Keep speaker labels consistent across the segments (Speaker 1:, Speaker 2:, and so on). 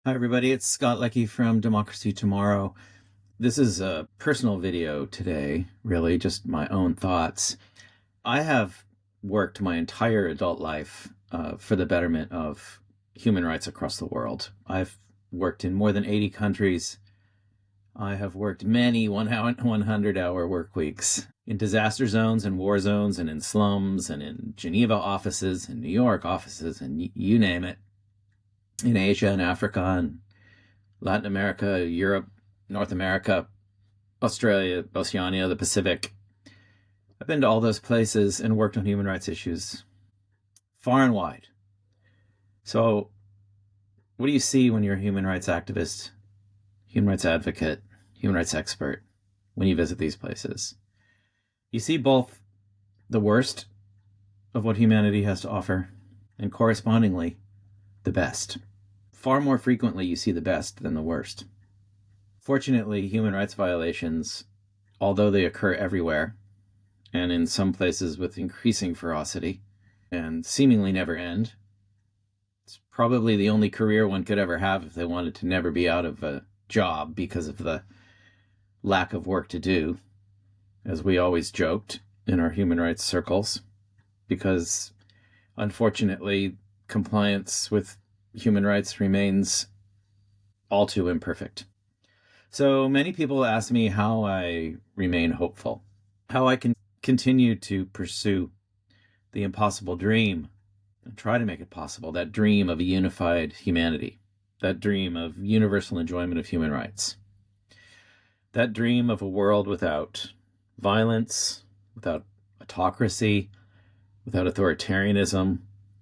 Speaker 1: Hi, everybody. It's Scott Leckie from Democracy Tomorrow. This is a personal video today, really, just my own thoughts. I have worked my entire adult life for the betterment of human rights across the world. I've worked in more than 80 countries. I have worked many 100-hour work weeks in disaster zones and war zones and in slums and in Geneva offices and New York offices and you name it, in Asia and Africa and Latin America, Europe, North America, Australia, Oceania, the Pacific. I've been to all those places and worked on human rights issues far and wide. So, what do you see when you're a human rights activist, human rights advocate, human rights expert when you visit these places? You see both the worst of what humanity has to offer and correspondingly the best. Far more frequently, you see the best than the worst. Fortunately, human rights violations, although they occur everywhere, and in some places with increasing ferocity, and seemingly never end, it's probably the only career one could ever have if they wanted to never be out of a job because of the lack of work to do, as we always joked in our human rights circles, because unfortunately, compliance with human rights remains all too imperfect. So many people ask me how I remain hopeful, how I can continue to pursue the impossible dream and try to make it possible, that dream of a unified humanity, that dream of universal enjoyment of human rights, that dream of a world without violence, without autocracy, without authoritarianism,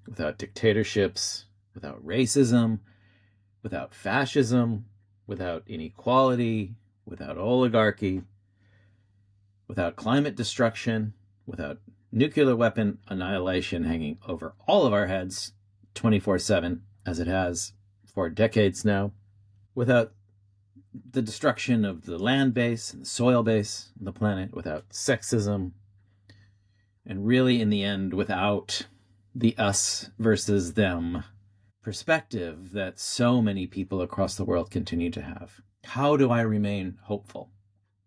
Speaker 1: without dictatorships, without racism, without fascism, without inequality, without oligarchy, without climate destruction, without nuclear weapon annihilation hanging over all of our heads 24/7, as it has for decades now, without the destruction of the land base and the soil base of the planet, without sexism, and really, in the end, without the us versus them perspective that so many people across the world continue to have. How do I remain hopeful?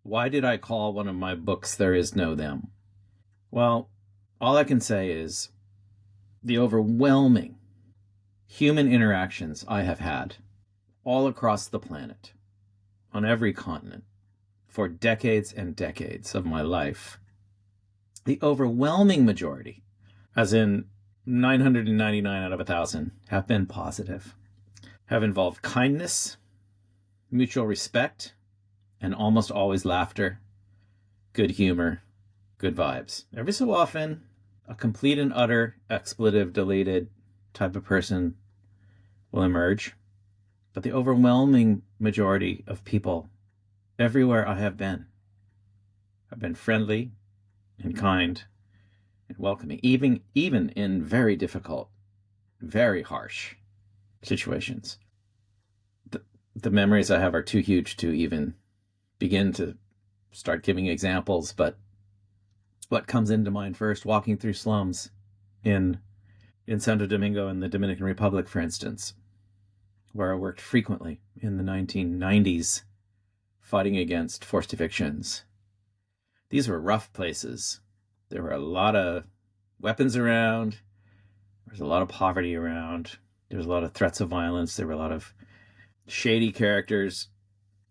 Speaker 1: Why did I call one of my books There Is No Them? Well, all I can say is the overwhelming human interactions I have had all across the planet, on every continent, for decades and decades of my life, the overwhelming majority, as in 999 out of 1,000, have been positive, have involved kindness, mutual respect, and almost always laughter, good humor, good vibes. Every so often, a complete and utter expletive deleted type of person will emerge. But the overwhelming majority of people everywhere I have been friendly and kind and welcoming, even in very difficult, very harsh situations. The memories I have are too huge to even begin to start giving examples, but what comes into mind first, walking through slums in Santo Domingo in the Dominican Republic, for instance, where I worked frequently in the 1990s, fighting against forced evictions. These were rough places. There were a lot of weapons around. There was a lot of poverty around. There was a lot of threats of violence. There were a lot of shady characters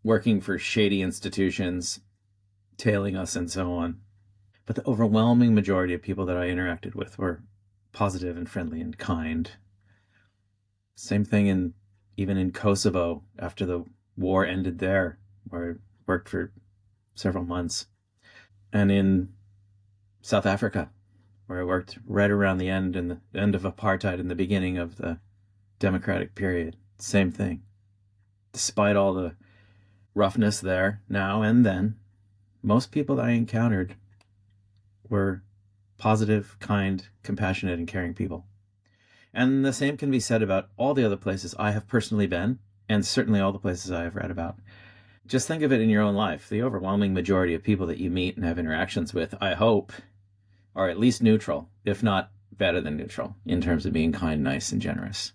Speaker 1: working for shady institutions, tailing us and so on. But the overwhelming majority of people that I interacted with were positive and friendly and kind. Same thing even in Kosovo after the war ended there, where I worked for several months. And in South Africa, where I worked right around the end of apartheid and the beginning of the democratic period. Same thing. Despite all the roughness there now and then, most people that I encountered were positive, kind, compassionate, and caring people. And the same can be said about all the other places I have personally been, and certainly all the places I have read about. Just think of it in your own life. The overwhelming majority of people that you meet and have interactions with, I hope, are at least neutral, if not better than neutral, in terms of being kind, nice, and generous.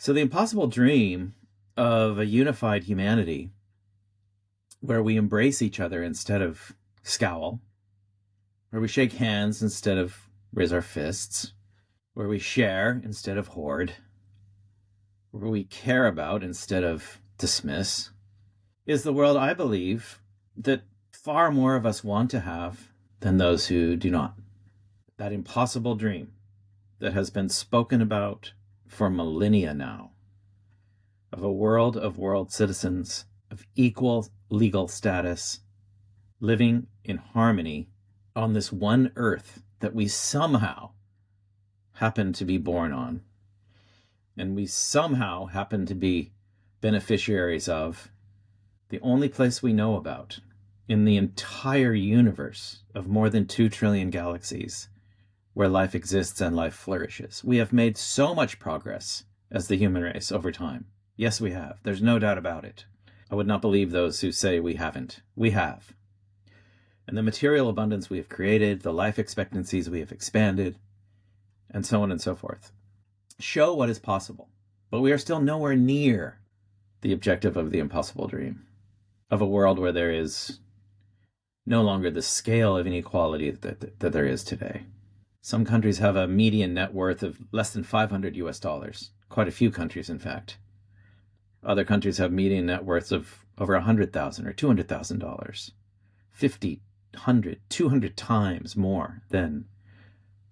Speaker 1: So the impossible dream of a unified humanity where we embrace each other instead of scowl, where we shake hands instead of raise our fists, where we share instead of hoard, where we care about instead of dismiss, is the world I believe that far more of us want to have than those who do not. That impossible dream that has been spoken about for millennia now, of a world of world citizens of equal legal status, living in harmony on this one earth that we somehow happen to be born on, and we somehow happen to be beneficiaries of, the only place we know about in the entire universe of more than 2 trillion galaxies where life exists and life flourishes. We have made so much progress as the human race over time. Yes, we have. There's no doubt about it. I would not believe those who say we haven't. We have. And the material abundance we have created, the life expectancies we have expanded, and so on and so forth, show what is possible. But we are still nowhere near the objective of the impossible dream, of a world where there is no longer the scale of inequality that there is today. Some countries have a median net worth of less than $500. Quite a few countries, in fact. Other countries have median net worths of over $100,000 or $200,000, 50, 100, 200 times more than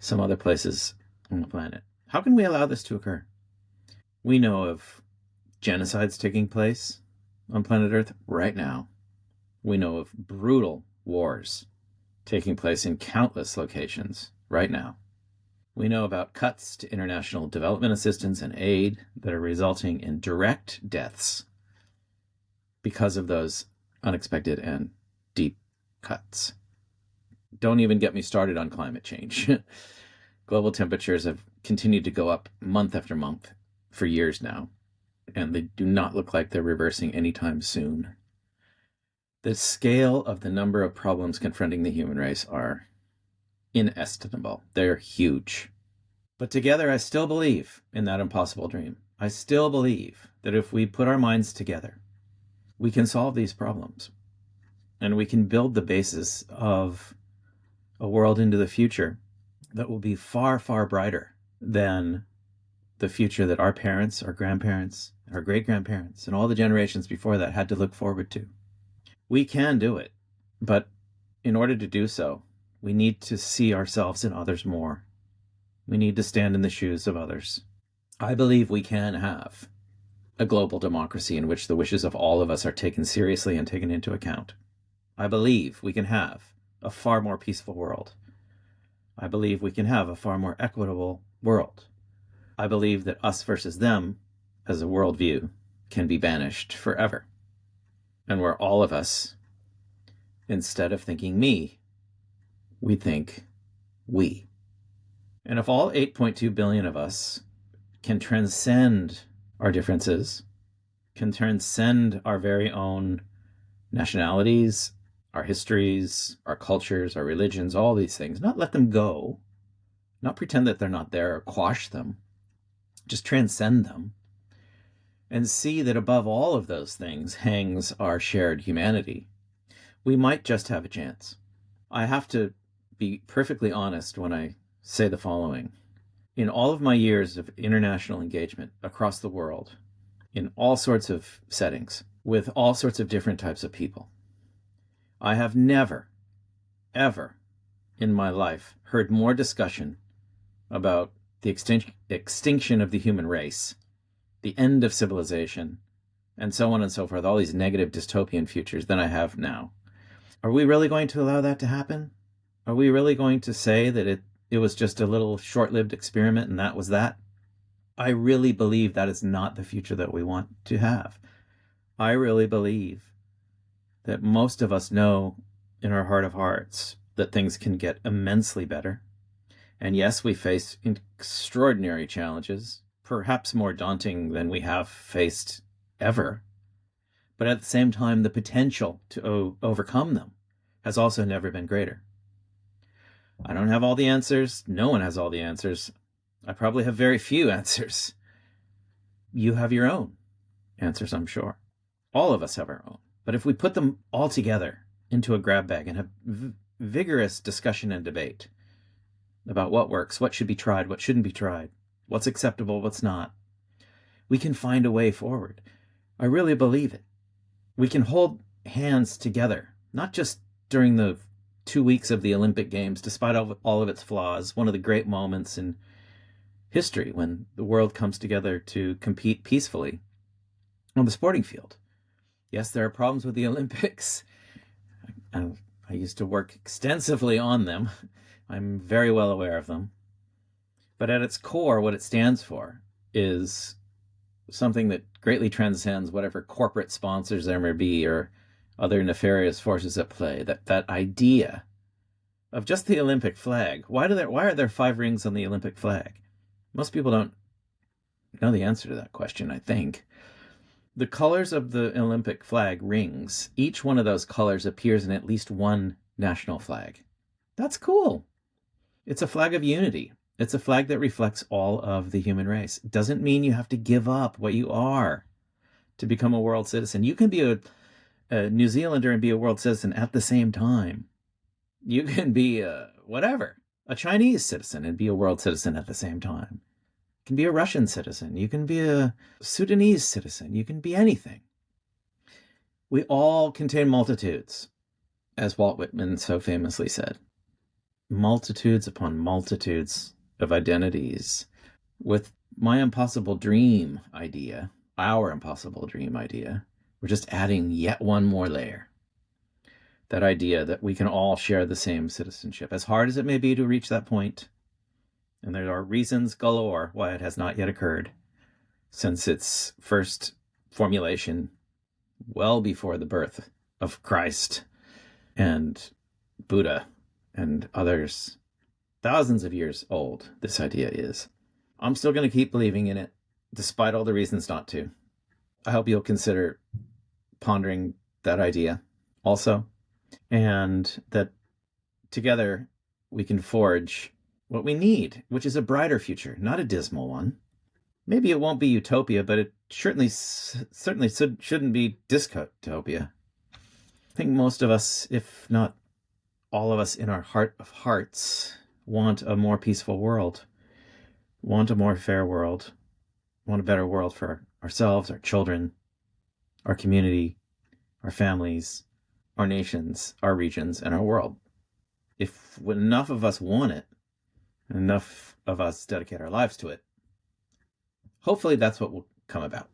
Speaker 1: some other places on the planet. How can we allow this to occur? We know of genocides taking place on planet Earth right now. We know of brutal wars taking place in countless locations right now. We know about cuts to international development assistance and aid that are resulting in direct deaths because of those unexpected and deep cuts. Don't even get me started on climate change. Global temperatures have continued to go up month after month for years now, and they do not look like they're reversing anytime soon. The scale of the number of problems confronting the human race are inestimable. They're huge. But together, I still believe in that impossible dream. I still believe that if we put our minds together, we can solve these problems. And we can build the basis of a world into the future that will be far, far brighter than the future that our parents, our grandparents, our great-grandparents, and all the generations before that had to look forward to. We can do it, but in order to do so, we need to see ourselves in others more. We need to stand in the shoes of others. I believe we can have a global democracy in which the wishes of all of us are taken seriously and taken into account. I believe we can have a far more peaceful world. I believe we can have a far more equitable world. I believe that us versus them as a worldview can be banished forever. And where all of us, instead of thinking me, we think we. And if all 8.2 billion of us can transcend our differences, can transcend our very own nationalities, our histories, our cultures, our religions, all these things, not let them go, not pretend that they're not there or quash them, just transcend them, and see that above all of those things hangs our shared humanity, we might just have a chance. I have to be perfectly honest when I say the following. In all of my years of international engagement across the world, in all sorts of settings, with all sorts of different types of people, I have never, ever in my life heard more discussion about the extinction of the human race, the end of civilization, and so on and so forth, all these negative dystopian futures than I have now. Are we really going to allow that to happen? Are we really going to say that it was just a little short-lived experiment and that was that? I really believe that is not the future that we want to have. I really believe that most of us know in our heart of hearts that things can get immensely better. And yes, we face extraordinary challenges, perhaps more daunting than we have faced ever. But at the same time, the potential to overcome them has also never been greater. I don't have all the answers. No one has all the answers. I probably have very few answers. You have your own answers, I'm sure. All of us have our own. But if we put them all together into a grab bag and have vigorous discussion and debate about what works, what should be tried, what shouldn't be tried, what's acceptable, what's not, we can find a way forward. I really believe it. We can hold hands together, not just during the 2 weeks of the Olympic Games, despite all of its flaws, one of the great moments in history when the world comes together to compete peacefully on the sporting field. Yes, there are problems with the Olympics. I used to work extensively on them. I'm very well aware of them. But at its core, what it stands for is something that greatly transcends whatever corporate sponsors there may be or other nefarious forces at play. That idea of just the Olympic flag. Why are there 5 rings on the Olympic flag? Most people don't know the answer to that question, I think. The colors of the Olympic flag rings, each one of those colors appears in at least one national flag. That's cool. It's a flag of unity. It's a flag that reflects all of the human race. It doesn't mean you have to give up what you are to become a world citizen. You can be a New Zealander and be a world citizen at the same time. You can be a Chinese citizen and be a world citizen at the same time. You can be a Russian citizen. You can be a Sudanese citizen. You can be anything. We all contain multitudes, as Walt Whitman so famously said. Multitudes upon multitudes of identities. With my impossible dream idea, our impossible dream idea, we're just adding yet one more layer. That idea that we can all share the same citizenship, as hard as it may be to reach that point. And there are reasons galore why it has not yet occurred since its first formulation, well before the birth of Christ and Buddha and others. Thousands of years old, this idea is. I'm still going to keep believing in it, despite all the reasons not to. I hope you'll consider pondering that idea also, and that together we can forge what we need, which is a brighter future, not a dismal one. Maybe it won't be utopia, but it certainly shouldn't be dystopia. I think most of us, if not all of us in our heart of hearts, want a more peaceful world, want a more fair world, want a better world for ourselves, our children, our community, our families, our nations, our regions, and our world. If enough of us want it, enough of us dedicate our lives to it, hopefully that's what will come about.